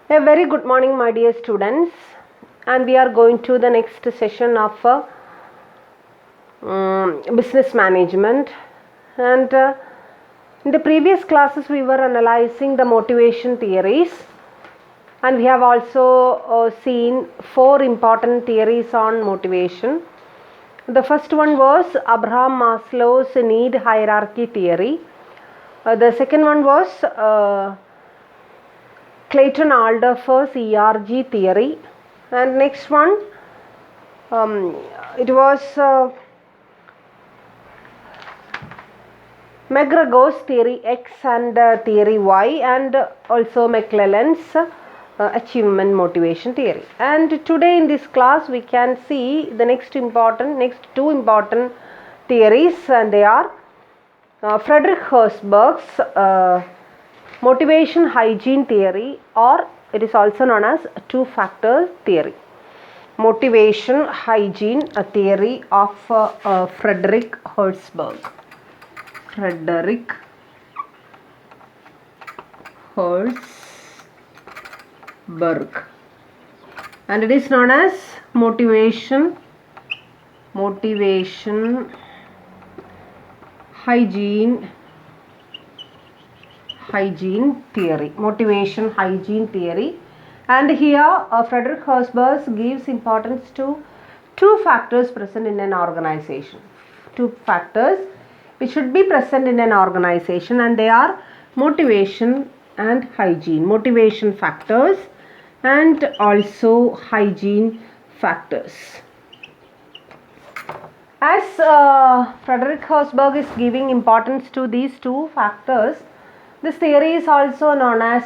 A very good morning, my dear students, and we are going to the next session of business management. And in the previous classes, we were analyzing the motivation theories, and we have also seen 4 important theories on motivation. The first one was Abraham Maslow's need hierarchy theory. The second one was Clayton Alderfer's ERG theory, and next one it was McGregor's theory X and theory Y, and also McClelland's achievement motivation theory. And today in this class we can see the next two important theories, and they are Frederick Herzberg's motivation hygiene theory, or it is also known as two-factor theory. Motivation hygiene, a theory of Frederick Herzberg. Frederick Herzberg, and it is known as motivation hygiene theory. Motivation hygiene theory. And here Frederick Herzberg gives importance to two factors present in an organization. Two factors which should be present in an organization, and they are motivation and hygiene. Motivation factors and also hygiene factors. As Frederick Herzberg is giving importance to these two factors, this theory is also known as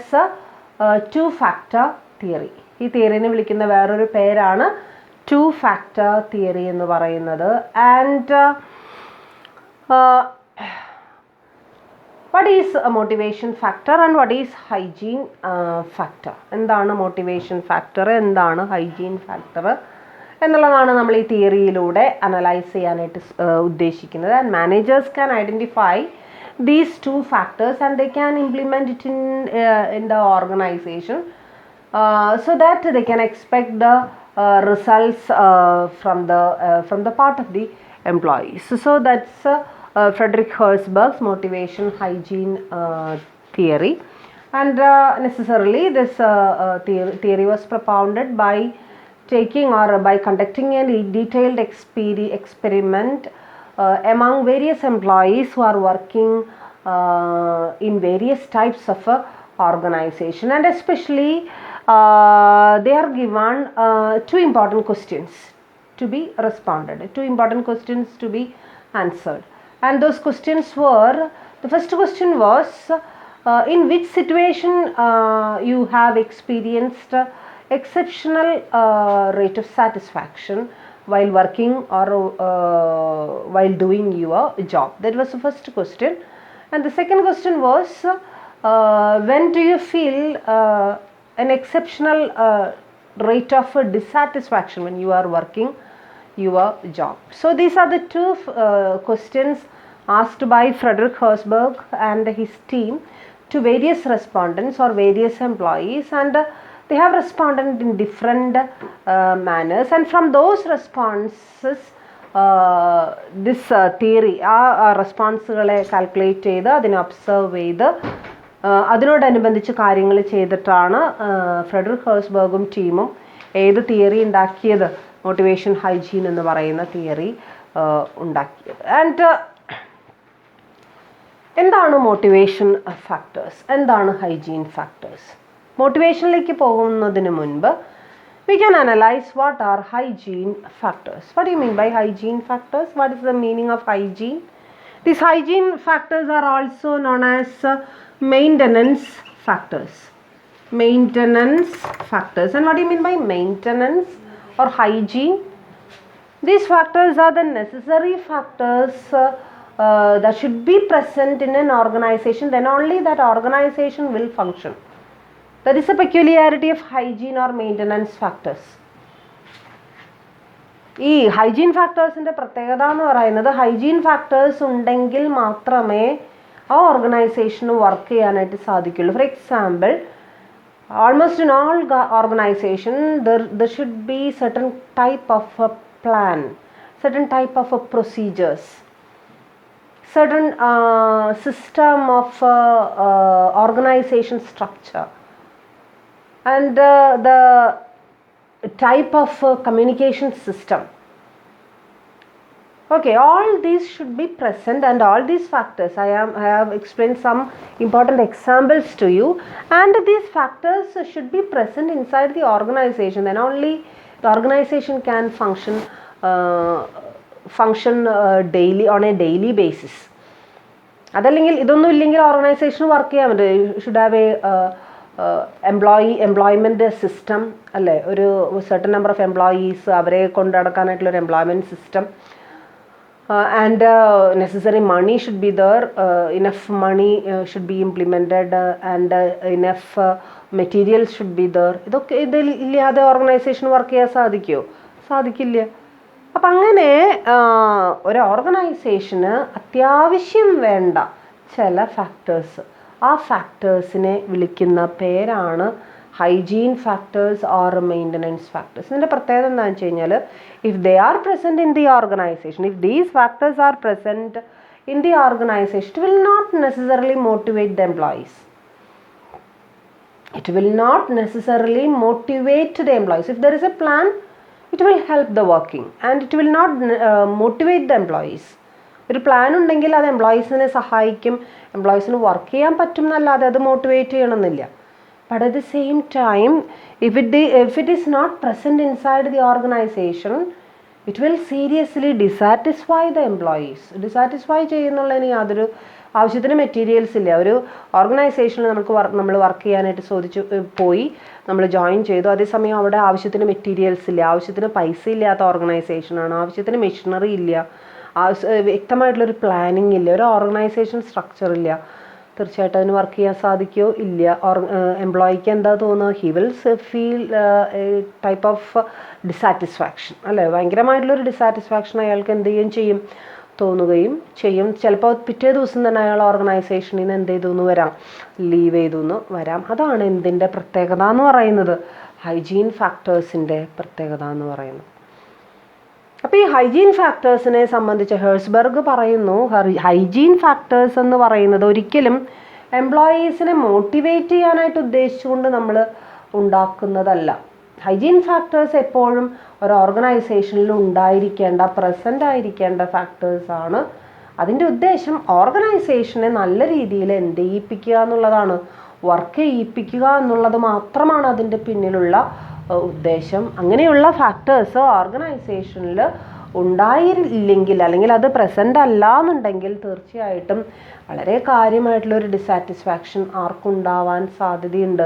two-factor theory. ഈ തിയറിനെ വിളിക്കുന്ന വേറൊരു പേരാണ് two-factor theory എന്ന് പറയുന്നത്. And what is a motivation factor and what is hygiene factor? എന്താണ് motivation factor, എന്താണ് hygiene factor എന്നുള്ളതാണ് നമ്മൾ ഈ തിയറിയിലൂടെ അനലൈസ് ചെയ്യാനായിട്ട് ഉദ്ദേശിക്കുന്നത്. And managers can identify these two factors and they can implement it in the organization so that they can expect the results from the part of the employees. So that's Frederick Herzberg's motivation hygiene theory, and necessarily this theory was propounded by taking or by conducting a detailed experiment among various employees who are working in various types of organization, and especially they are given two important questions to be responded, two important questions to be answered. And those questions were, the first question was in which situation you have experienced exceptional rate of satisfaction while working or while doing your job. That was the first question. And the second question was when do you feel an exceptional rate of dissatisfaction when you are working your job. So these are the two questions asked by Frederick Herzberg and his team to various respondents or various employees, and they have responded in different manners, and from those responses this theory റെസ്പോൺസുകളെ calculate ചെയ്ത് അതിനെ observe ചെയ്ത് അതിനോടനുബന്ധിച്ച് കാര്യങ്ങൾ ചെയ്തിട്ടാണ് Frederick ഹെർസ്ബർഗും ടീമും ഏത് theory ഉണ്ടാക്കിയത്, മോട്ടിവേഷൻ ഹൈജീൻ എന്ന് പറയുന്ന തിയറി ഉണ്ടാക്കിയത്. ആൻഡ് എന്താണ് മോട്ടിവേഷൻ ഫാക്ടേഴ്സ്, എന്താണ് ഹൈജീൻ ഫാക്ടേഴ്സ്? മോട്ടിവേഷനിലേക്ക് പോകുന്നതിന് മുൻപ് we can analyze what are hygiene factors. What do you mean by hygiene factors? What is the meaning of hygiene? These hygiene factors are also known as maintenance factors. Maintenance factors. And what do you mean by maintenance or hygiene? These factors are the necessary factors that should be present in an organization, then only that organization will function. That is a peculiarity of hygiene or maintenance factors. ഈ hygiene ഫാക്ടേഴ്സിൻ്റെ പ്രത്യേകത എന്ന് പറയുന്നത്, hygiene factors ഉണ്ടെങ്കിൽ മാത്രമേ ആ ഓർഗനൈസേഷന് work ചെയ്യാനായിട്ട് സാധിക്കുള്ളൂ. For example, almost in all organization there should be certain type of a plan, certain type of a procedures, certain system of organization structure, and the type of communication system. Okay, all these should be present, and all these factors I have explained some important examples to you, and these factors should be present inside the organization. Then only the organization can function daily, on a daily basis. അതല്ലെങ്കിൽ ഇതൊന്നും ഇല്ലെങ്കിൽ organisation work ചെയ്യാൻ പറ്റും. Should have a employment system അല്ലേ, ഒരു certain number of employees, അവരെ കൊണ്ടു നടക്കാനായിട്ടുള്ളൊരു employment system, and necessary money should be there, enough money should be implemented, and enough materials should be there. ഇതൊക്കെ ഇതില്ലാതെ ഓർഗനൈസേഷൻ വർക്ക് ചെയ്യാൻ സാധിക്കുമോ? സാധിക്കില്ല. അപ്പം അങ്ങനെ ഒരു ഓർഗനൈസേഷന് അത്യാവശ്യം വേണ്ട ചില ഫാക്ടേഴ്സ്, ആ ഫാക്ടേഴ്സിനെ വിളിക്കുന്ന പേരാണ് hygiene factors or maintenance factors. ഇതിൻ്റെ പ്രത്യേകത എന്താണെന്ന് വെച്ച് കഴിഞ്ഞാൽ, if they are present in the organization, if these factors are present in the organization, it will not necessarily motivate the employees. It will not necessarily motivate the employees. If there is a plan, it will help the working, and it will not motivate the employees. ഒരു plan ഉണ്ടെങ്കിൽ അത് എംപ്ലോയീസിനെ സഹായിക്കും, എംപ്ലോയീസിന് work ചെയ്യാൻ പറ്റും എന്നല്ലാതെ അത് motivate ചെയ്യണമെന്നില്ല. But at the same time, if it is not present inside the organization, it will seriously dissatisfy the employees. Dissatisfy ചെയ്യുന്നുള്ളതിന് യാതൊരു ആവശ്യത്തിന് മെറ്റീരിയൽസ് ഇല്ല. ഒരു ഓർഗനൈസേഷനിൽ നമ്മൾ വർക്ക് ചെയ്യാനായിട്ട് പോയി നമ്മൾ ജോയിൻ ചെയ്തു, അതേസമയം അവിടെ ആവശ്യത്തിന് മെറ്റീരിയൽസ് ഇല്ല, ആവശ്യത്തിന് പൈസ ഇല്ലാത്ത ഓർഗനൈസേഷനാണ്, ആവശ്യത്തിന് മെഷീനറി ഇല്ല, വ്യക്തമായിട്ടുള്ളൊരു പ്ലാനിങ് ഇല്ല, ഒരു ഓർഗനൈസേഷൻ സ്ട്രക്ചർ ഇല്ല, തീർച്ചയായിട്ടും അതിന് വർക്ക് ചെയ്യാൻ സാധിക്കുമോ? ഇല്ല. എംപ്ലോയിക്ക് എന്താ തോന്നുക? He will feel type of dissatisfaction അല്ലേ, ഭയങ്കരമായിട്ടുള്ളൊരു ഡിസാറ്റിസ്ഫാക്ഷൻ അയാൾക്ക് എന്ത് ചെയ്യും തോന്നുകയും ചെയ്യും. ചിലപ്പോൾ പിറ്റേ ദിവസം തന്നെ അയാൾ ഓർഗനൈസേഷനിൽ നിന്ന് എന്ത് ചെയ്തു എന്ന് വരാം, ലീവ് ചെയ്തു എന്ന് വരാം. അതാണ് എന്തിൻ്റെ പ്രത്യേകത എന്ന് പറയുന്നത്, ഹൈജീൻ ഫാക്ടേഴ്സിൻ്റെ പ്രത്യേകത എന്ന് പറയുന്നത്. അപ്പോൾ ഈ ഹൈജീൻ ഫാക്ടേഴ്സിനെ സംബന്ധിച്ച് ഹേഴ്സ്ബർഗ് പറയുന്നു, ഹൈജീൻ ഫാക്ടേഴ്സ് എന്ന് പറയുന്നത് ഒരിക്കലും എംപ്ലോയീസിനെ മോട്ടിവേറ്റ് ചെയ്യാനായിട്ട് ഉദ്ദേശിച്ചുകൊണ്ട് നമ്മൾ ഉണ്ടാക്കുന്നതല്ല. ഹൈജീൻ ഫാക്ടേഴ്സ് എപ്പോഴും ഒരു ഓർഗനൈസേഷനിൽ ഉണ്ടായിരിക്കേണ്ട, പ്രസൻ്റ് ആയിരിക്കേണ്ട ഫാക്ടേഴ്സാണ്. അതിൻ്റെ ഉദ്ദേശം ഓർഗനൈസേഷനെ നല്ല രീതിയിൽ എന്ത് ചെയ്യിപ്പിക്കുക എന്നുള്ളതാണ്, വർക്ക് ചെയ്യിപ്പിക്കുക എന്നുള്ളത് മാത്രമാണ് അതിൻ്റെ പിന്നിലുള്ള ഉദ്ദേശം. അങ്ങനെയുള്ള ഫാക്ടേഴ്സ് ഓർഗനൈസേഷനിൽ ഉണ്ടായില്ലെങ്കിൽ, അല്ലെങ്കിൽ അത് പ്രസൻ്റ് അല്ല എന്നുണ്ടെങ്കിൽ തീർച്ചയായിട്ടും വളരെ കാര്യമായിട്ടുള്ളൊരു ഡിസാറ്റിസ്ഫാക്ഷൻ ആർക്കുണ്ടാവാൻ സാധ്യതയുണ്ട്,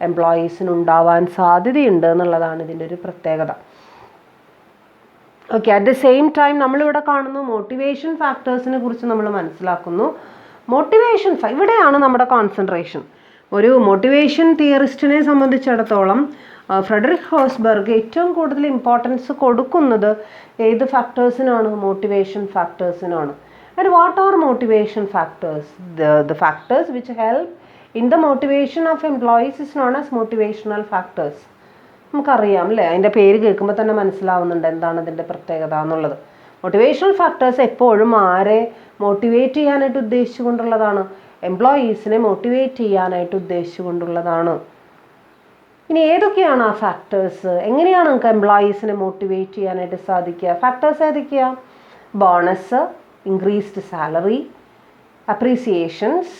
എംപ്ലോയീസിനുണ്ടാവാൻ സാധ്യതയുണ്ട് എന്നുള്ളതാണ് ഇതിൻ്റെ ഒരു പ്രത്യേകത. Okay, at the same time നമ്മളിവിടെ കാണുന്നു മോട്ടിവേഷൻ ഫാക്ടേഴ്സിനെ കുറിച്ച് നമ്മൾ മനസ്സിലാക്കുന്നു. മോട്ടിവേഷൻ ഇവിടെയാണ് നമ്മുടെ കോൺസെൻട്രേഷൻ. ഒരു മോട്ടിവേഷൻ തിയറിസ്റ്റിനെ സംബന്ധിച്ചിടത്തോളം ഫ്രെഡറിക് ഹേഴ്സ്ബർഗ് ഏറ്റവും കൂടുതൽ ഇമ്പോർട്ടൻസ് കൊടുക്കുന്നത് ഏത് ഫാക്ടേഴ്സിനാണ്? മോട്ടിവേഷൻ ഫാക്ടേഴ്സിനാണ്. And what are motivation factors? The factors which help in the motivation of employees is known as motivational factors. നമുക്കറിയാം അല്ലേ, അതിൻ്റെ പേര് കേൾക്കുമ്പോൾ തന്നെ മനസ്സിലാവുന്നുണ്ട് എന്താണ് അതിൻ്റെ പ്രത്യേകത എന്നുള്ളത്. മോട്ടിവേഷണൽ ഫാക്ടേഴ്സ് എപ്പോഴും ആരെ മോട്ടിവേറ്റ് ചെയ്യാനായിട്ട് ഉദ്ദേശിച്ചുകൊണ്ടുള്ളതാണ്? എംപ്ലോയീസിനെ മോട്ടിവേറ്റ് ചെയ്യാനായിട്ട് ഉദ്ദേശിച്ചുകൊണ്ടുള്ളതാണ്. ഇനി ഏതൊക്കെയാണ് ആ ഫാക്ടേഴ്സ്? എങ്ങനെയാണ് നമുക്ക് എംപ്ലോയീസിനെ മോട്ടിവേറ്റ് ചെയ്യാനായിട്ട് സാധിക്കുക? ഫാക്ടേഴ്സ് ഏതൊക്കെയാണ്? Bonus, increased salary, appreciations,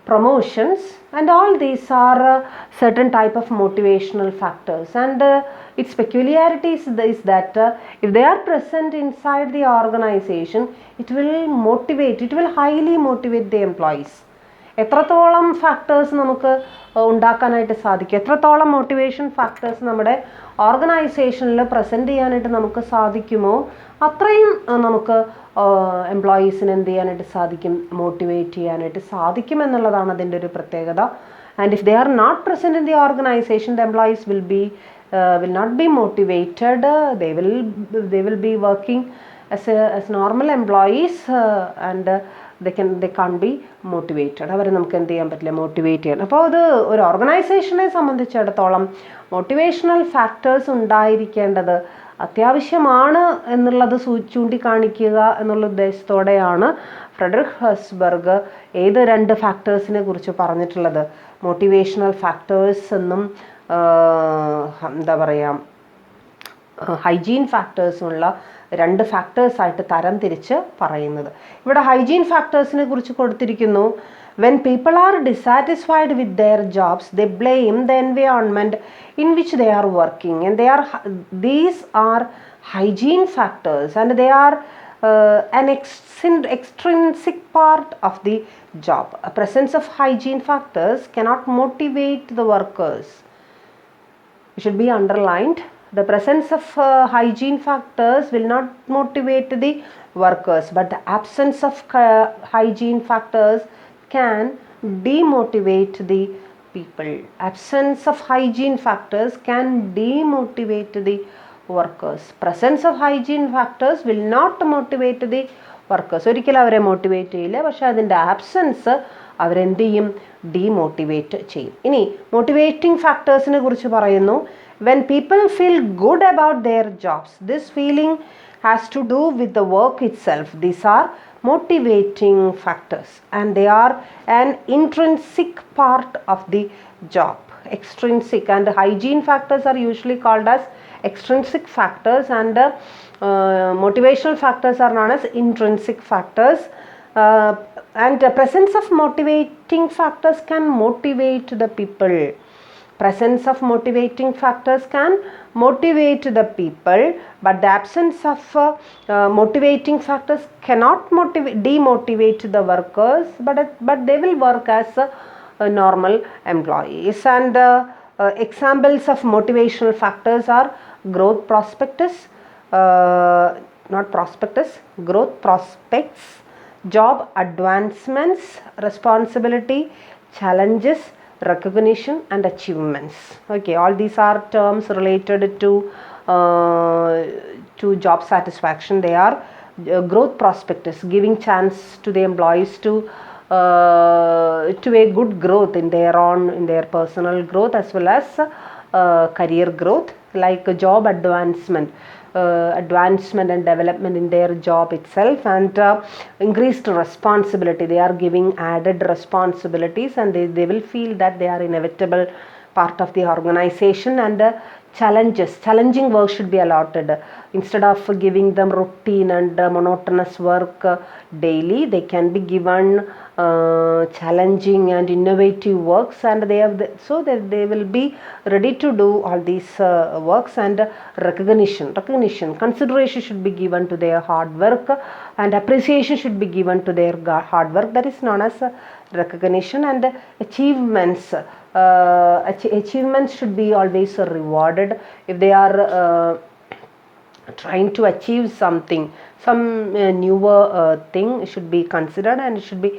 promotions, and all these are certain type of motivational factors, and its peculiarities is that if they are present inside the organization, it will highly motivate the employees. എത്രത്തോളം factors നമുക്ക് ഉണ്ടാക്കാനായിട്ട് സാധിക്കും, എത്രത്തോളം motivation factors നമ്മുടെ ഓർഗനൈസേഷനിൽ present ചെയ്യാനായിട്ട് നമുക്ക് സാധിക്കുമോ അത്രയും നമുക്ക് എംപ്ലോയീസിന് എന്ത് ചെയ്യാനായിട്ട് സാധിക്കും? മോട്ടിവേറ്റ് ചെയ്യാനായിട്ട് സാധിക്കും എന്നുള്ളതാണ് അതിൻ്റെ ഒരു പ്രത്യേകത. And if they are not present in the organization, the employees will not be motivated. They will be working as normal employees, and they can't be motivated. അവരെ നമുക്ക് എന്ത് ചെയ്യാൻ പറ്റില്ല, മോട്ടിവേറ്റ് ചെയ്യാൻ. അപ്പോൾ അത് ഒരു ഓർഗനൈസേഷനെ സംബന്ധിച്ചിടത്തോളം മോട്ടിവേഷണൽ ഫാക്ടേഴ്സ് ഉണ്ടായിരിക്കേണ്ടത് അത്യാവശ്യമാണ് എന്നുള്ളത് ചൂണ്ടിക്കാണിക്കുക എന്നുള്ള ഉദ്ദേശത്തോടെയാണ് ഫ്രെഡറിക് ഹെർസ്ബർഗ് ഏത് 2 ഫാക്ടേഴ്സിനെ കുറിച്ച് പറഞ്ഞിട്ടുള്ളത്, മോട്ടിവേഷണൽ ഫാക്ടേഴ്സ് എന്നും എന്താ പറയുക ഹൈജീൻ ഫാക്ടേഴ്സുമുള്ള 2 ഫാക്ടേഴ്സായിട്ട് തരം തിരിച്ച് പറയുന്നത്. ഇവിടെ ഹൈജീൻ ഫാക്ടേഴ്സിനെ കുറിച്ച് കൊടുത്തിരിക്കുന്നു, when people are dissatisfied with their jobs, they blame the environment in which they are working, and these are hygiene factors, and they are an extrinsic part of the job. A presence of hygiene factors cannot motivate the workers. It should be underlined. The presence of hygiene factors will not motivate the workers, but the absence of hygiene factors can demotivate the people. Absence of hygiene factors can demotivate the workers. Presence of hygiene factors will not motivate the workers. ഒരിക്കലും അവരെ motivate ചെയ്യില്ല, പക്ഷെ അതിൻ്റെ absence അവരെന്ത് ചെയ്യും, demotivate ചെയ്യും. ഇനി motivating ഫാക്ടേഴ്സിനെ കുറിച്ച് പറയുന്നു, when people feel good about their jobs, this feeling has to do with the work itself. These are motivating factors, and they are an intrinsic part of the job. Extrinsic and hygiene factors are usually called as extrinsic factors, and motivational factors are known as intrinsic factors. And the presence of motivating factors can motivate the people. Presence of motivating factors can motivate the people, but the absence of motivating factors cannot demotivate the workers, but they will work as normal employees. And examples of motivational factors are growth prospectus, growth prospects, job advancements, responsibility, challenges, recognition and achievements. Okay, all these are terms related to job satisfaction. They are growth prospectus, giving chance to the employees to a good growth in their personal growth as well as career growth, like job advancement and development in their job itself, and increased responsibility. They are giving added responsibilities, and they will feel that they are inevitable part of the organization. And challenging work should be allotted. Instead of giving them routine and monotonous work daily, they can be given challenging and innovative works, and so that they will be ready to do all these works. And recognition, consideration should be given to their hard work, and appreciation should be given to their hard work. That is known as recognition. And achievements, achievements should be always rewarded. If they are trying to achieve something, some newer thing should be considered, and it should be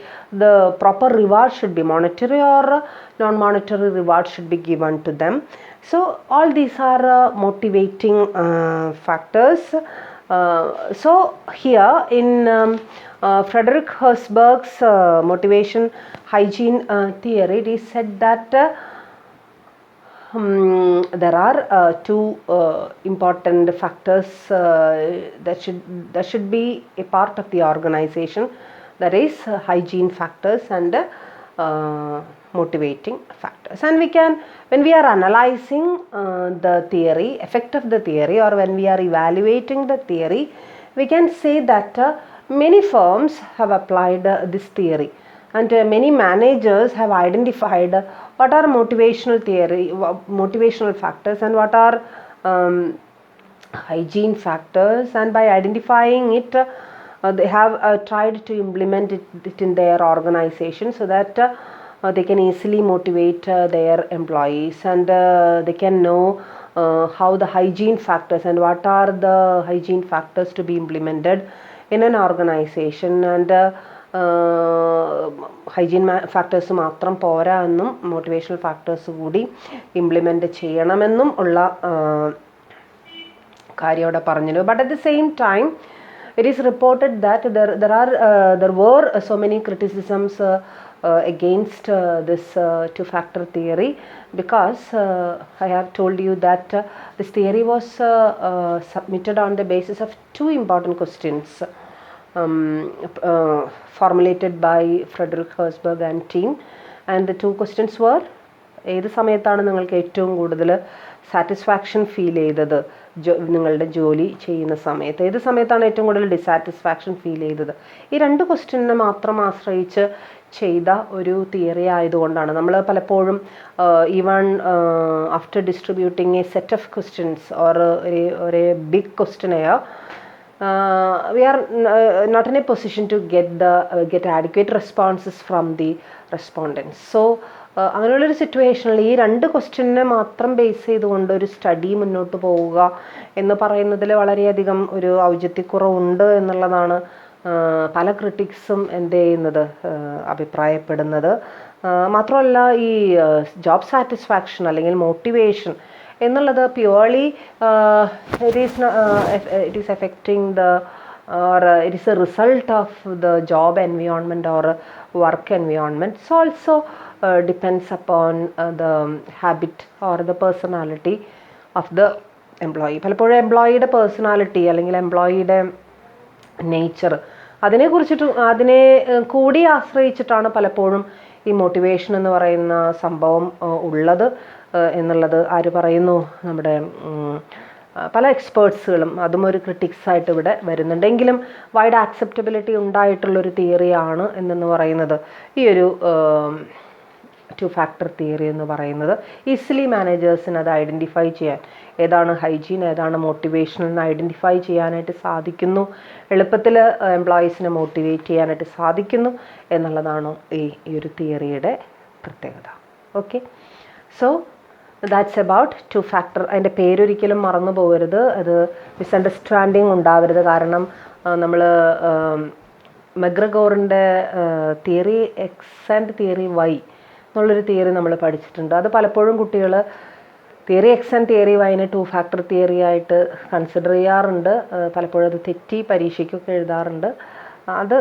the proper reward should be monetary or non-monetary reward should be given to them. So all these are motivating factors. So here in Frederick Herzberg's motivation hygiene theory, it is said that there are 2 important factors that should be a part of the organization. That is hygiene factors and motivating factors. And when we are analyzing the theory, effect of the theory, or when we are evaluating the theory, we can say that many firms have applied this theory, and many managers have identified what are motivational factors and what are hygiene factors, and by identifying it they have tried to implement it in their organization, so that they can easily motivate their employees, and they can know how the hygiene factors and what are the hygiene factors to be implemented in an organization. And hygiene factors മാത്രം പോരാ എന്നും motivational factors കൂടി implement ചെയ്യണമെന്നും ഉള്ള കാര്യം ഇവിടെ പറഞ്ഞല്ലോ. But at the same time It is reported that there were so many criticisms against this two-factor theory, because I have told you that this theory was submitted on the basis of two important questions formulated by Frederick Herzberg and team, and the two questions were: ഏത് സമയത്താണ് നിങ്ങൾക്ക് ഏറ്റവും കൂടുതൽ satisfaction feel ചെയ്തത് നിങ്ങളുടെ ജോലി ചെയ്യുന്ന സമയത്ത്, ഏത് സമയത്താണ് ഏറ്റവും കൂടുതൽ ഡിസാറ്റിസ്ഫാക്ഷൻ ഫീൽ ചെയ്തത്? ഈ രണ്ട് ക്വസ്റ്റ്യനെ മാത്രം ആശ്രയിച്ച് ചെയ്ത ഒരു തിയറി ആയതുകൊണ്ടാണ് നമ്മൾ പലപ്പോഴും even after distributing a set of questions or ഒരു big questionnaire, we are not in a position to get adequate responses from the respondents. So അങ്ങനെയുള്ളൊരു സിറ്റുവേഷനിൽ ഈ രണ്ട് ക്വസ്റ്റ്യനെ മാത്രം ബേസ് ചെയ്തുകൊണ്ട് ഒരു സ്റ്റഡി മുന്നോട്ട് പോവുക എന്ന് പറയുന്നതിൽ വളരെയധികം ഒരു ഔചിത്യക്കുറവുണ്ട് എന്നുള്ളതാണ് പല ക്രിട്ടിക്സും എന്ത് ചെയ്യുന്നത്, അഭിപ്രായപ്പെടുന്നത്. മാത്രമല്ല, ഈ ജോബ് സാറ്റിസ്ഫാക്ഷൻ അല്ലെങ്കിൽ മോട്ടിവേഷൻ എന്നുള്ളത് purely it is affecting the or it is a result of the job environment or work environment. So also depends upon the habit or the personality of the employee. പലപ്പോഴും എംപ്ലോയിയുടെ personality അല്ലെങ്കിൽ എംപ്ലോയിയുടെ nature അതിനെ കൂടി ആശ്രയിച്ചിട്ടാണ് പലപ്പോഴും ഈ motivation എന്ന് പറയുന്ന സംഭവം ഉള്ളത് എന്നുള്ളത് ആര് പറയുന്നു? നമ്മുടെ പല എക്സ്പേർട്സുകളും അതും ഒരു ക്രിട്ടിക്സ് ആയിട്ട് ഇവിടെ വരുന്നുണ്ടെങ്കിലും വൈഡ് ആക്സെപ്റ്റബിലിറ്റി ഉണ്ടായിട്ടുള്ളൊരു തിയറിയാണ് എന്നു പറയുന്നത് ഈ ഒരു ടു ഫാക്ടർ തിയറി എന്ന് പറയുന്നത്. ഈസിലി മാനേജേഴ്സിന് അത് ഐഡൻറ്റിഫൈ ചെയ്യാൻ, ഏതാണ് ഹൈജീൻ ഏതാണ് മോട്ടിവേഷൻ എന്ന് ഐഡൻറ്റിഫൈ ചെയ്യാനായിട്ട് സാധിക്കുന്നു, എളുപ്പത്തിൽ എംപ്ലോയീസിനെ മോട്ടിവേറ്റ് ചെയ്യാനായിട്ട് സാധിക്കുന്നു എന്നുള്ളതാണ് ഈ ഒരു തിയറിയുടെ പ്രത്യേകത. Okay, so that's about two factor. അതിൻ്റെ പേരൊരിക്കലും മറന്നു പോകരുത്, അത് മിസ്അണ്ടർസ്റ്റാൻഡിങ് ഉണ്ടാവരുത്. കാരണം നമ്മൾ മെഗ്രഗോറിൻ്റെ theory X and theory Y എന്നുള്ളൊരു തിയറി നമ്മൾ പഠിച്ചിട്ടുണ്ട്. അത് പലപ്പോഴും കുട്ടികൾ തിയറി എക്സ് ആൻഡ് തിയറി വൈനെ ടു ഫാക്ടർ തിയറി ആയിട്ട് കൺസിഡർ ചെയ്യാറുണ്ട്. പലപ്പോഴും അത് തെറ്റി പരീക്ഷയ്ക്കൊക്കെ എഴുതാറുണ്ട്. അത്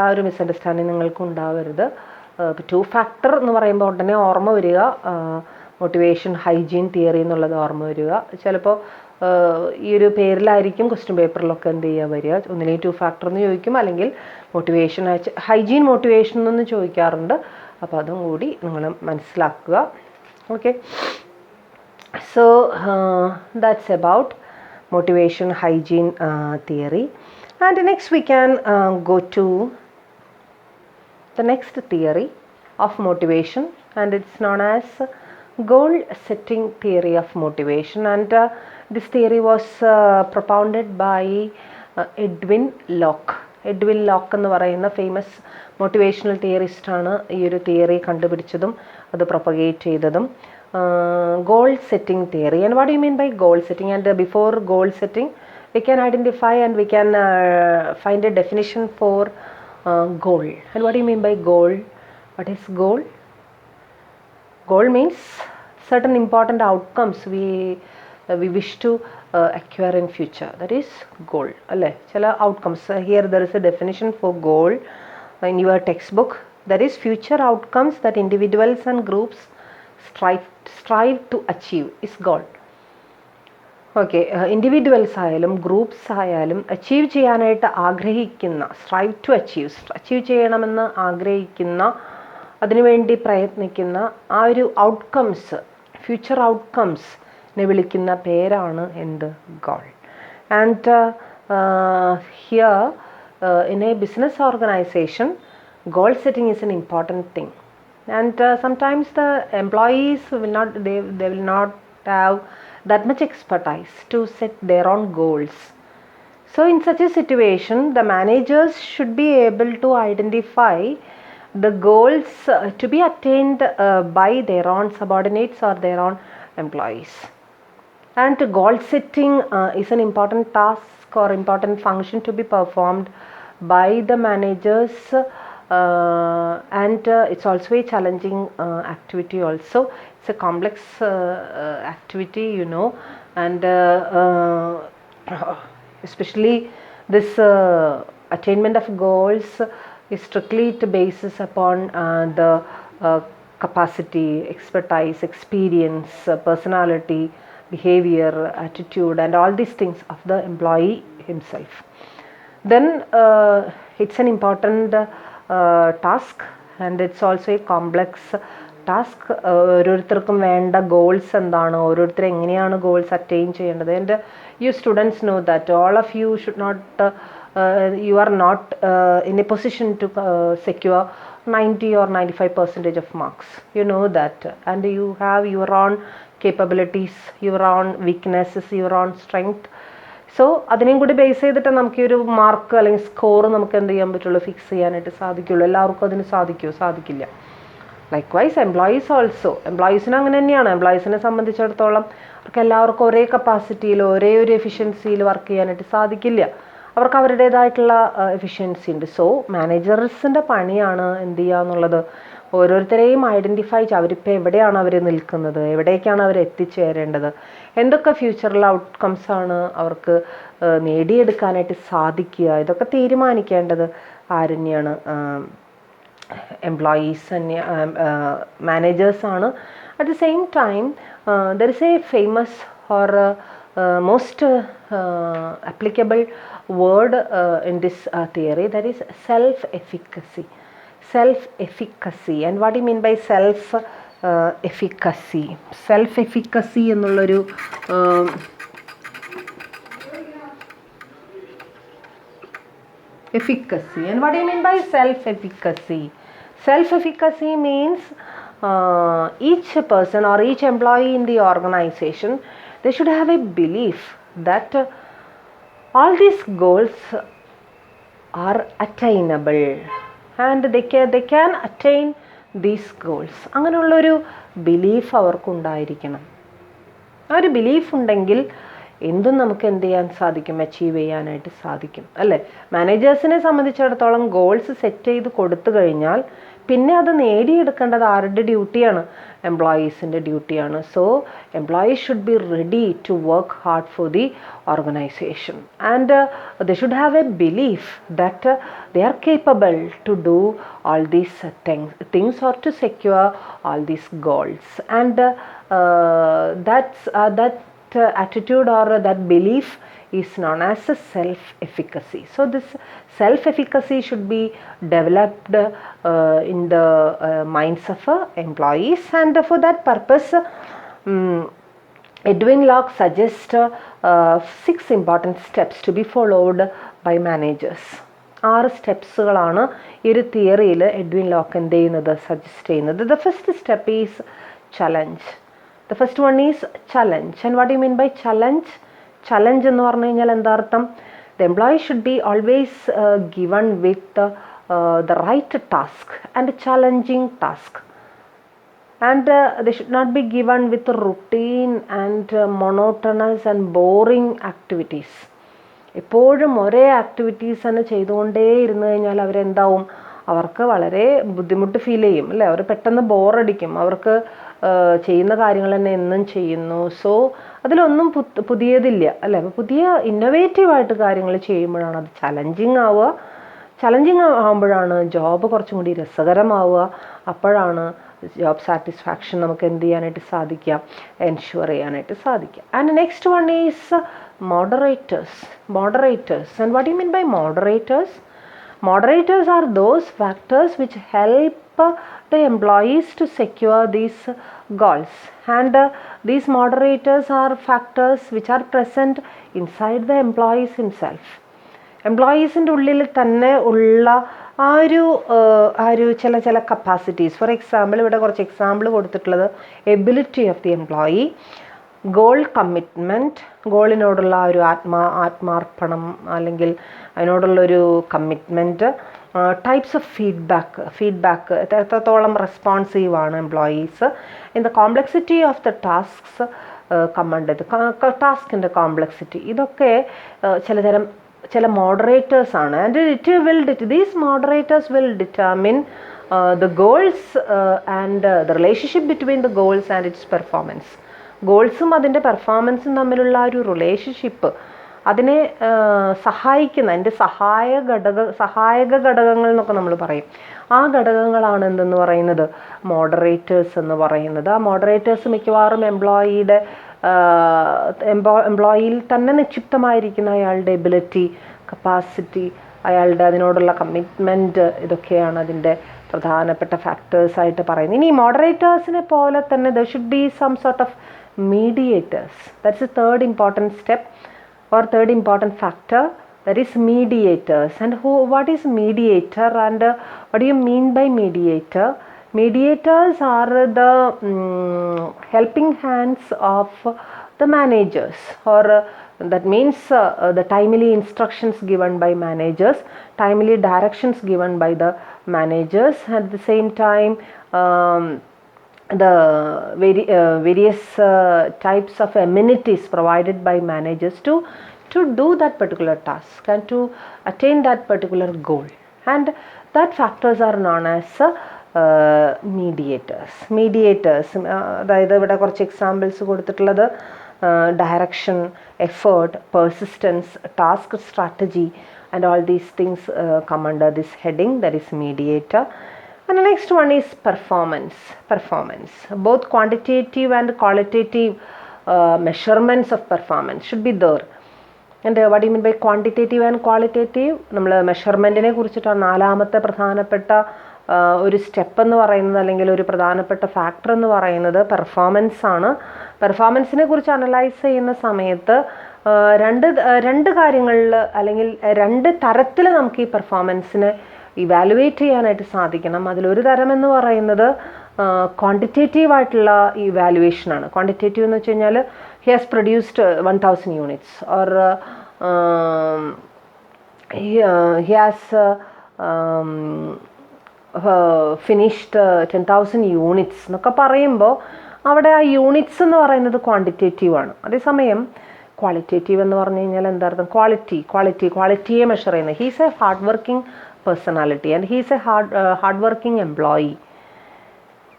ആ ഒരു മിസ്അണ്ടർസ്റ്റാൻഡിങ് നിങ്ങൾക്ക് ഉണ്ടാവരുത്. ടു ഫാക്ടർ എന്ന് പറയുമ്പോൾ ഉടനെ ഓർമ്മ വരിക മോട്ടിവേഷൻ ഹൈജീൻ തിയറി എന്നുള്ളത് ഓർമ്മ വരിക. ചിലപ്പോൾ ഈ ഒരു പേരിലായിരിക്കും ക്വസ്റ്റ്യൻ പേപ്പറിലൊക്കെ എന്ത് ചെയ്യുക വരിക, ഒന്നിലേക്ക് ടു ഫാക്ടർ എന്ന് ചോദിക്കും, അല്ലെങ്കിൽ മോട്ടിവേഷൻ ഹൈജീൻ മോട്ടിവേഷൻ എന്നൊന്ന് ചോദിക്കാറുണ്ട്. അപ്പോൾ അതും കൂടി നിങ്ങൾ മനസ്സിലാക്കുക. Okay, so that's about motivation hygiene theory. And next we can go to the next theory of motivation, and it's known as goal setting theory of motivation. And this theory was propounded by Edwin Locke. Edwin lock എന്ന് പറയുന്ന famous motivational തിയറിസ്റ്റാണ് ഈ ഒരു theory കണ്ടുപിടിച്ചതും അത് propagate ചെയ്തതും. Goal setting theory. And what do you mean by goal setting? And before goal setting, we can identify and we can find a definition for goal. And what do you mean by goal? What is goal? Goal means certain important outcomes we wish to acquire in future. That is goal. Alle chala outcomes. Here there is a definition for goal in your textbook. That is future outcomes that individuals and groups strive to achieve is goal. Okay, individuals ആയാലും groups ആയാലും achieve ചെയ്യാനായിട്ട് ആഗ്രഹിക്കുന്ന, strive to achieve ചെയ്യണമെന്ന് ആഗ്രഹിക്കുന്ന, അതിനുവേണ്ടി പ്രയത്നിക്കുന്ന ആ ഒരു outcomes, future ഔട്ട്കംസിനെ വിളിക്കുന്ന പേരാണ് എന്ത്? Goal. And here in A business organisation goal setting is an important thing. And sometimes the employees will not have that much expertise to set their own goals. So in such a situation, the managers should be able to identify the goals to be attained by their own subordinates or their own employees. And goal setting is an important task or important function to be performed by the managers. And it's also a challenging activity also. It's a complex activity, you know, and especially this attainment of goals is strictly it basis upon the capacity, expertise, experience, personality, behavior, attitude, and all these things of the employee himself. Then it's an important task, and it's also a complex task. ഓരോരുത്തർക്കും വേണ്ട goals എന്താണ്, ഓരോരുത്തർ എങ്ങനെയാണ് goals attain ചെയ്യേണ്ടത്. And you students know that all of you should not you are not in a position to secure 90 or 95% of marks. You know that, and you have your own capabilities, your own weaknesses, your own strength. So അതിനെയും കൂടി base ചെയ്തിട്ട് നമുക്ക് ഈ ഒരു mark അല്ലെങ്കിൽ score നമുക്ക് എന്ത് ചെയ്യാൻ പറ്റുള്ളൂ, ഫിക്സ് ചെയ്യാനായിട്ട് സാധിക്കുള്ളൂ. എല്ലാവർക്കും അതിന് സാധിക്കുമോ? സാധിക്കില്ല. ലൈക്ക്വൈസ് എംപ്ലോയീസ് ഓൾസോ, എംപ്ലോയീസിന് അങ്ങനെ തന്നെയാണ്. എംപ്ലോയീസിനെ സംബന്ധിച്ചിടത്തോളം അവർക്ക് എല്ലാവർക്കും ഒരേ കപ്പാസിറ്റിയിൽ ഒരേ ഒരു എഫിഷ്യൻസിയിൽ വർക്ക് ചെയ്യാനായിട്ട് സാധിക്കില്ല. അവർക്ക് അവരുടേതായിട്ടുള്ള എഫിഷ്യൻസി ഉണ്ട്. സോ മാനേജേഴ്സിൻ്റെ പണിയാണ് എന്ത് ചെയ്യുക എന്നുള്ളത്, ഓരോരുത്തരെയും ഐഡൻറ്റിഫൈ ചെയ്യുക. അവരിപ്പോൾ എവിടെയാണ് അവർ നിൽക്കുന്നത്, എവിടേക്കാണ് അവർ എത്തിച്ചേരേണ്ടത്, എന്തൊക്കെ ഫ്യൂച്ചറിൽ ഔട്ട്കംസ് ആണ് അവർക്ക് നേടിയെടുക്കാനായിട്ട് സാധിക്കുക, ഇതൊക്കെ തീരുമാനിക്കേണ്ടത് ആര് തന്നെയാണ്? എംപ്ലോയീസ് തന്നെ, മാനേജേഴ്സാണ്. At the same time there is a famous or most applicable word in this theory, that is self-efficacy. Self-efficacy. And what do you mean by self-efficacy? Self-efficacy എന്നുള്ളൊരു efficacy. And what do you mean by self-efficacy? Self-efficacy means each person or each employee in the organization, they should have a belief that all these goals are attainable and they can attain these goals. അങ്ങനെയുള്ളൊരു belief അവർക്കുണ്ടായിരിക്കണം. ആ ഒരു belief ഉണ്ടെങ്കിൽ എന്തും നമുക്ക് എന്ത് ചെയ്യാൻ സാധിക്കും, achieve ചെയ്യാനായിട്ട് സാധിക്കും, അല്ലേ? മാനേജേഴ്സിനെ സംബന്ധിച്ചിടത്തോളം ഗോൾസ് സെറ്റ് ചെയ്ത് കൊടുത്തു കഴിഞ്ഞാൽ പിന്നെ അത് നേടിയെടുക്കേണ്ടത് ആരുടെ ഡ്യൂട്ടിയാണ്? എംപ്ലോയീസിൻ്റെ ഡ്യൂട്ടിയാണ്. So employees should be ready to work hard for the organisation and they should have a belief that they are capable to do all these things or to secure all these goals. And that attitude or that belief is known as a self-efficacy. So this self-efficacy should be developed in the minds of employees, and for that purpose Edwin Locke suggests 6 important steps to be followed by managers. 6 സ്റ്റെപ്സുകളാണ് ഈ ഒരു തിയറിയിൽ Edwin lock എന്ത് ചെയ്യുന്നത്, suggest ചെയ്യുന്നത്. The first step is challenge. The first one is challenge. And what do you mean by challenge? Challenge എന്ന് പറഞ്ഞു കഴിഞ്ഞാൽ എന്താ അർത്ഥം? The employee should be always given with the right task and challenging task. And they should not be given with routine and monotonous and boring activities. എപ്പോഴും ഒരേ activities തന്നെ ചെയ്തുകൊണ്ടേ ഇരുന്ന് കഴിഞ്ഞാൽ അവരെന്താവും, അവർക്ക് വളരെ ബുദ്ധിമുട്ട് ഫീൽ ചെയ്യും, അല്ലേ? അവർ പെട്ടെന്ന് ബോറടിക്കും. അവർക്ക് ചെയ്യുന്ന കാര്യങ്ങൾ തന്നെ എന്നും ചെയ്യുന്നു. സോ അതിലൊന്നും പുതിയതില്ല, അല്ലേ? അപ്പോൾ പുതിയ ഇന്നോവേറ്റീവായിട്ട് കാര്യങ്ങൾ ചെയ്യുമ്പോഴാണ് അത് ചലഞ്ചിങ് ആവുക. ചലഞ്ചിങ് ആകുമ്പോഴാണ് ജോബ് കുറച്ചും കൂടി രസകരമാവുക. അപ്പോഴാണ് ജോബ് സാറ്റിസ്ഫാക്ഷൻ നമുക്ക് എന്ത് ചെയ്യാനായിട്ട് സാധിക്കുക, എൻഷുർ ചെയ്യാനായിട്ട് സാധിക്കുക. And next one is moderators. And what do you mean by moderators? Moderators are those factors which help the employees to secure these goals, and these moderators are factors which are present inside the employees himself. എംപ്ലോയീസിൻ്റെ ഉള്ളിൽ തന്നെ ഉള്ള ആ ഒരു ചില capacities. For example ഇവിടെ കുറച്ച് example കൊടുത്തിട്ടുള്ളത് ability of the employee, goal commitment, ഗോളിനോടുള്ള ഒരു ആത്മാർപ്പണം അല്ലെങ്കിൽ അതിനോടുള്ളൊരു കമ്മിറ്റ്മെൻറ്റ്, ടൈപ്സ് ഓഫ് ഫീഡ്ബാക്ക് എത്രത്തോളം റെസ്പോൺസീവാണ് employees, in the complexity of the tasks command, ടാസ്കിൻ്റെ കോംപ്ലക്സിറ്റി, ഇതൊക്കെ ചില moderators ആണ്. And these moderators will determine the goals and the relationship between the goals and its performance. ഗോൾസും അതിൻ്റെ പെർഫോമൻസും തമ്മിലുള്ള ഒരു റിലേഷൻഷിപ്പ് അതിനെ സഹായിക്കുന്ന അതിൻ്റെ സഹായക ഘടകങ്ങൾ എന്നൊക്കെ നമ്മൾ പറയും. ആ ഘടകങ്ങളാണ് എന്തെന്ന് പറയുന്നത്, മോഡറേറ്റേഴ്സ് എന്ന് പറയുന്നത്. ആ മോഡറേറ്റേഴ്സ് മിക്കവാറും എംപ്ലോയിയിൽ തന്നെ നിക്ഷിപ്തമായിരിക്കുന്ന അയാളുടെ എബിലിറ്റി, കപ്പാസിറ്റി, അയാളുടെ അതിനോടുള്ള കമ്മിറ്റ്മെൻറ്റ്, ഇതൊക്കെയാണ് അതിൻ്റെ പ്രധാനപ്പെട്ട ഫാക്ടേഴ്സായിട്ട് പറയുന്നത്. ഇനി മോഡറേറ്റേഴ്സിനെ പോലെ തന്നെ there should be some sort of mediators. That's the third important step or third important factor, that is mediators. And what is mediator, and what do you mean by mediator? Mediators are the helping hands of the managers, or that means the timely instructions given by managers, timely directions given by the managers, at the same time the various types of amenities provided by managers to do that particular task and to attain that particular goal, and that factors are known as mediators. അതായത് ഇവിടെ കുറച്ച് examples കൊടുത്തിട്ടുള്ളത് direction, effort, persistence, task strategy, and all these things come under this heading, that is mediator. And the next one is performance. Both quantitative and qualitative measurements of performance should be there. And what do you mean by quantitative and qualitative? നമ്മൾ മെഷർമെൻറ്റിനെ കുറിച്ചിട്ടാണ് നാലാമത്തെ പ്രധാനപ്പെട്ട ഒരു step എന്ന് പറയുന്നത്, അല്ലെങ്കിൽ ഒരു പ്രധാനപ്പെട്ട ഫാക്ടർ എന്ന് പറയുന്നത് പെർഫോമൻസ് ആണ്. പെർഫോമൻസിനെ കുറിച്ച് അനലൈസ് ചെയ്യുന്ന സമയത്ത് രണ്ട് കാര്യങ്ങളിൽ അല്ലെങ്കിൽ രണ്ട് തരത്തിൽ നമുക്ക് ഈ പെർഫോമൻസിനെ ഇവാലുവേറ്റ് ചെയ്യാനായിട്ട് സാധിക്കണം. അതിലൊരു തരം എന്ന് പറയുന്നത് ക്വാണ്ടിറ്റേറ്റീവ് ആയിട്ടുള്ള ഇവാലുവേഷനാണ്. ക്വാണ്ടിറ്റേറ്റീവ് എന്ന് വെച്ച് കഴിഞ്ഞാൽ he has produced 1000 units or he has finished 10,000 units എന്നൊക്കെ പറയുമ്പോൾ അവിടെ ആ യൂണിറ്റ്സ് എന്ന് പറയുന്നത് ക്വാണ്ടിറ്റേറ്റീവ് ആണ്. അതേസമയം ക്വാളിറ്റേറ്റീവ് എന്ന് പറഞ്ഞു കഴിഞ്ഞാൽ എന്താർത്ഥം, ക്വാളിറ്റിയെ മെഷർ ചെയ്യുന്നത്. He's A hard working personality and he is a hardworking employee,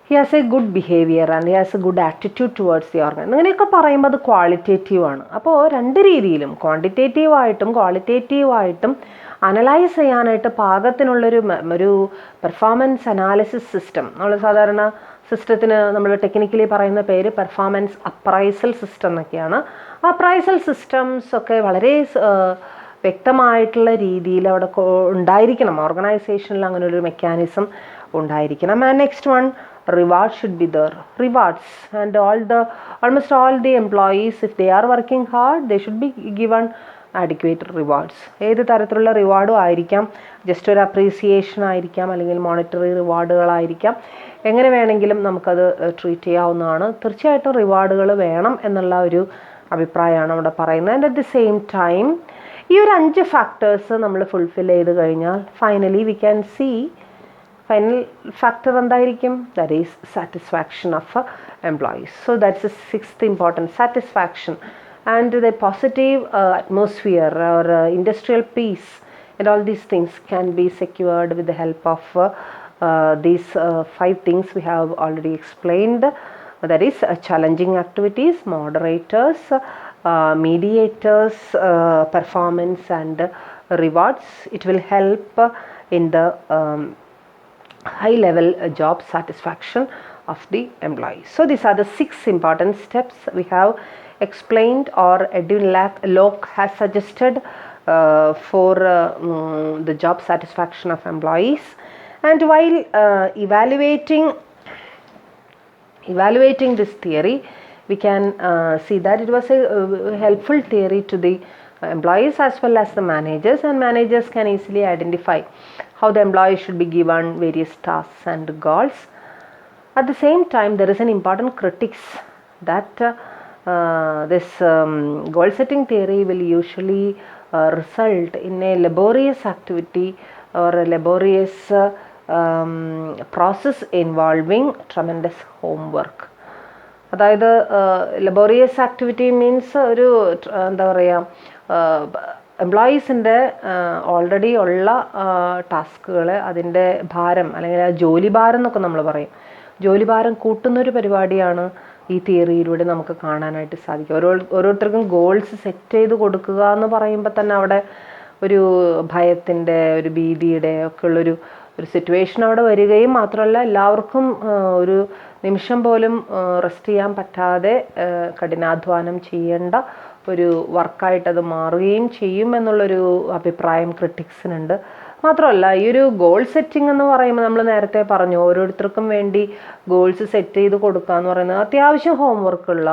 he has a good behavior and he has a good attitude towards the organization. അങ്ങനെയൊക്കെ പറയുമ്പോൾ അത് ക്വാളിറ്റേറ്റീവ് ആണ്. അപ്പോൾ രണ്ട് രീതിയിലും ക്വാണ്ടിറ്റേറ്റീവായിട്ടും ക്വാളിറ്റേറ്റീവായിട്ടും അനലൈസ് ചെയ്യാനായിട്ട് പാകത്തിനുള്ളൊരു പെർഫോമൻസ് അനാലിസിസ് സിസ്റ്റം, നമ്മൾ സാധാരണ സിസ്റ്റത്തിന് നമ്മൾ ടെക്നിക്കലി പറയുന്ന പേര് പെർഫോമൻസ് അപ്രൈസൽ സിസ്റ്റം എന്നൊക്കെയാണ്. അപ്രൈസൽ സിസ്റ്റംസ് ഒക്കെ വളരെ വ്യക്തമായിട്ടുള്ള രീതിയിൽ അവിടെ ഉണ്ടായിരിക്കണം. ഓർഗനൈസേഷനിൽ അങ്ങനെ ഒരു മെക്കാനിസം ഉണ്ടായിരിക്കണം. And next one, reward should be there. Rewards, and almost all the employees, if they are working hard, they should be given adequate rewards. ഏത് തരത്തിലുള്ള റിവാർഡും ആയിരിക്കാം, ജസ്റ്റ് ഒരു അപ്രീസിയേഷൻ ആയിരിക്കാം, അല്ലെങ്കിൽ മോണിറ്ററി റിവാർഡുകളായിരിക്കാം, എങ്ങനെ വേണമെങ്കിലും നമുക്കത് ട്രീറ്റ് ചെയ്യാവുന്നതാണ്. തീർച്ചയായിട്ടും റിവാർഡുകൾ വേണം എന്നുള്ള ഒരു അഭിപ്രായമാണ് അവിടെ പറയുന്നത്. And at the same time ഈ ഒരു 5 ഫാക്ടേഴ്സ് നമ്മൾ ഫുൾഫിൽ ചെയ്ത് കഴിഞ്ഞാൽ finally we can see final factor എന്തായിരിക്കും, that is satisfaction of employees. So that's a 6th important, satisfaction and the positive atmosphere or industrial peace and all these things can be secured with the help of these 5 things we have already explained. That is challenging activities, moderators, mediators, performance and rewards. It will help in the high level job satisfaction of the employee. So these are the 6 important steps we have explained, or Edwin Locke has suggested for the job satisfaction of employees. And while evaluating this theory, we can see that it was a helpful theory to the employees as well as the managers, and managers can easily identify how the employees should be given various tasks and goals. At the same time, there is an important critics that this goal setting theory will usually result in a laborious activity or a laborious process involving tremendous homework. അതായത് laborious activity means ഒരു എന്താ പറയുക, എംപ്ലോയീസിൻ്റെ already ഉള്ള ടാസ്കുകൾ, അതിൻ്റെ ഭാരം അല്ലെങ്കിൽ ജോലി ഭാരം എന്നൊക്കെ നമ്മൾ പറയും, ജോലി ഭാരം കൂട്ടുന്നൊരു പരിപാടിയാണ് ഈ തിയറിയിലൂടെ നമുക്ക് കാണാനായിട്ട് സാധിക്കും. ഓരോരുത്തർക്കും ഗോൾസ് സെറ്റ് ചെയ്ത് കൊടുക്കുക എന്ന് പറയുമ്പോൾ തന്നെ അവിടെ ഒരു ഭയത്തിൻ്റെ, ഒരു ഭീതിയുടെ ഒക്കെ ഉള്ളൊരു സിറ്റുവേഷൻ അവിടെ വരികയും മാത്രമല്ല എല്ലാവർക്കും ഒരു നിമിഷം പോലും റെസ്റ്റ് ചെയ്യാൻ പറ്റാതെ കഠിനാധ്വാനം ചെയ്യേണ്ട ഒരു വർക്കായിട്ടത് മാറുകയും ചെയ്യും എന്നുള്ളൊരു അഭിപ്രായം ക്രിട്ടിക്സിനുണ്ട്. മാത്രമല്ല ഈ ഒരു ഗോൾ സെറ്റിംഗ് എന്ന് പറയുമ്പോൾ നമ്മൾ നേരത്തെ പറഞ്ഞു ഓരോരുത്തർക്കും വേണ്ടി ഗോൾസ് സെറ്റ് ചെയ്ത് കൊടുക്കുക എന്ന് പറയുന്നത് അത്യാവശ്യം ഹോംവർക്കുള്ള,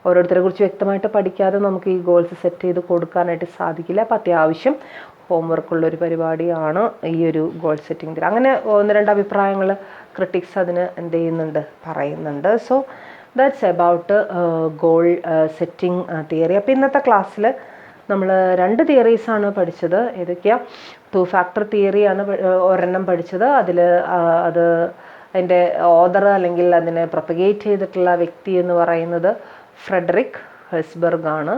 ഓരോരുത്തരെ കുറിച്ച് വ്യക്തമായിട്ട് പഠിക്കാതെ നമുക്ക് ഈ ഗോൾസ് സെറ്റ് ചെയ്ത് കൊടുക്കാനായിട്ട് സാധിക്കില്ല. അപ്പോൾ അത്യാവശ്യം ഹോംവർക്കുള്ളൊരു പരിപാടിയാണ് ഈ ഒരു ഗോൾ സെറ്റിംഗ് തിയറി. അങ്ങനെ 1-2 അഭിപ്രായങ്ങൾ ക്രിട്ടിക്സ് അതിന് എന്ത് ചെയ്യുന്നുണ്ട്, പറയുന്നുണ്ട്. So that's about goal setting theory. അപ്പോൾ ഇന്നത്തെ ക്ലാസ്സിൽ നമ്മൾ 2 തിയറീസാണ് പഠിച്ചത്. ഏതൊക്കെയാണ്? 2 ഫാക്ടർ തിയറിയാണ് ഒരെണ്ണം പഠിച്ചത്. അത് അതിൻ്റെ ഓദർ അല്ലെങ്കിൽ അതിനെ പ്രൊപ്പഗേറ്റ് ചെയ്തിട്ടുള്ള വ്യക്തി എന്ന് പറയുന്നത് ഫ്രെഡറിക് ഹെസ്ബർഗ് ആണ്.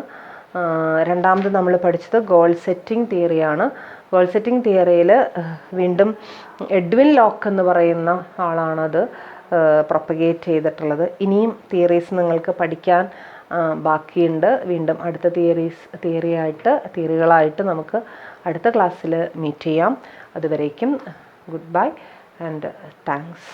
രണ്ടാമത് നമ്മൾ പഠിച്ചത് ഗോൾ സെറ്റിംഗ് തിയറിയാണ്. ഗോൾ സെറ്റിംഗ് തിയറിയിൽ വീണ്ടും എഡ്വിൻ ലോക്ക് എന്ന് പറയുന്ന ആളാണത് പ്രൊപ്പഗേറ്റ് ചെയ്തിട്ടുള്ളത്. ഇനിയും തിയറീസ് നിങ്ങൾക്ക് പഠിക്കാൻ ബാക്കിയുണ്ട്. വീണ്ടും അടുത്ത തിയറികളായിട്ട് നമുക്ക് അടുത്ത ക്ലാസ്സിൽ മീറ്റ് ചെയ്യാം. അതുവരേക്കും ഗുഡ് ബൈ ആൻഡ് താങ്ക്സ്.